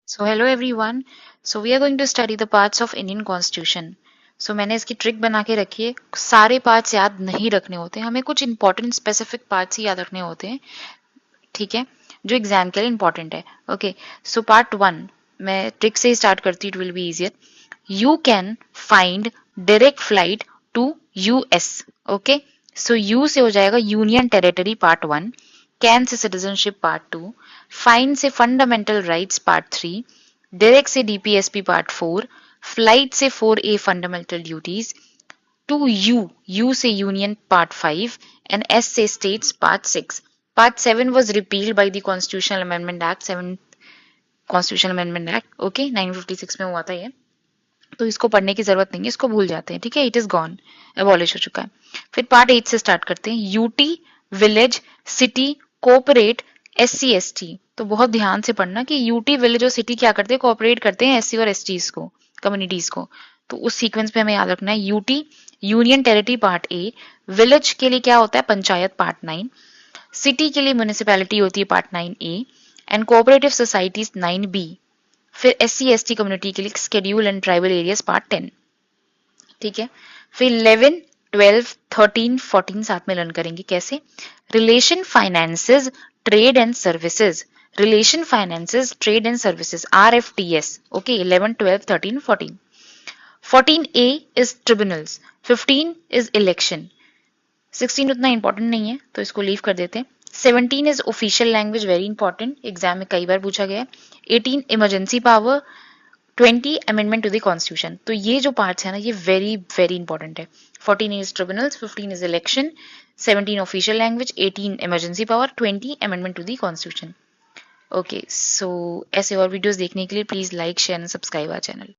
So hello everyone. So we are going to study the parts of Indian Constitution. So मैंने इसकी trick बना के रखी है. सारे पार्ट्स याद नहीं रखने होते, हमें कुछ इंपॉर्टेंट स्पेसिफिक पार्ट्स ही याद रखने होते हैं. ठीक है, जो एग्जाम के लिए इंपॉर्टेंट है. ओके, सो पार्ट 1 मैं ट्रिक से ही स्टार्ट करती हूँ, it will be easier. You can find direct flight to US. Okay, so you से हो जाएगा यूनियन टेरिटरी पार्ट 1, कैन से सिटीजनशिप पार्ट 2, फाइन से फंडामेंटल राइट्स पार्ट 3, डायरेक्ट से डीपीएसपी पार्ट 4, फ्लाइट से 4A fundamental duties, to U से union part 5 and S से states part 6. Part 7 was repealed by the Constitutional Amendment Act 7 Constitutional Amendment Act. Okay, 1956 में हुआ था ये. तो इसको पढ़ने की जरूरत नहीं है, इसको भूल जाते हैं. ठीक है, इट इज गॉन, एबॉलिश हो चुका है. फिर पार्ट 8 से स्टार्ट करते हैं. UT, village, city, cooperate, SC ST. तो बहुत ध्यान से पढ़ना कि यूटी, विलेज और सिटी क्या करते हैं, कोऑपरेट करते हैं एससी और एसटीज को, कम्युनिटीज को. तो उस सीक्वेंस पे हमें याद रखना है. UT union territory part A, village के लिए क्या होता है पंचायत पार्ट 9, सिटी के लिए म्यूनिसिपैलिटी होती है part 9A and cooperative societies 9B. फिर एससी एसटी कम्युनिटी के लिए schedule and tribal areas part 10. ठीक है, फिर 11, 12, 13, 14 साथ में लर्न करेंगे. कैसे? Relation finances, trade and services. Relation finances, trade and services, RFTS. Okay, 11, 12, 13, 14. 14A is tribunals, 15 is election. 16 उतना इंपॉर्टेंट नहीं है तो इसको लीव कर देते हैं. 17 is official language, very important, exam में कई बार पूछा गया है. 18 emergency power, 20 amendment to the constitution. तो ये जो पार्ट्स है ना, ये वेरी वेरी इंपॉर्टेंट है. 14 is tribunals, 15 is election, 17 official language, 18 emergency power, 20 amendment to the constitution. Okay, so ऐसे और वीडियोस देखने के लिए please like, share and subscribe our channel.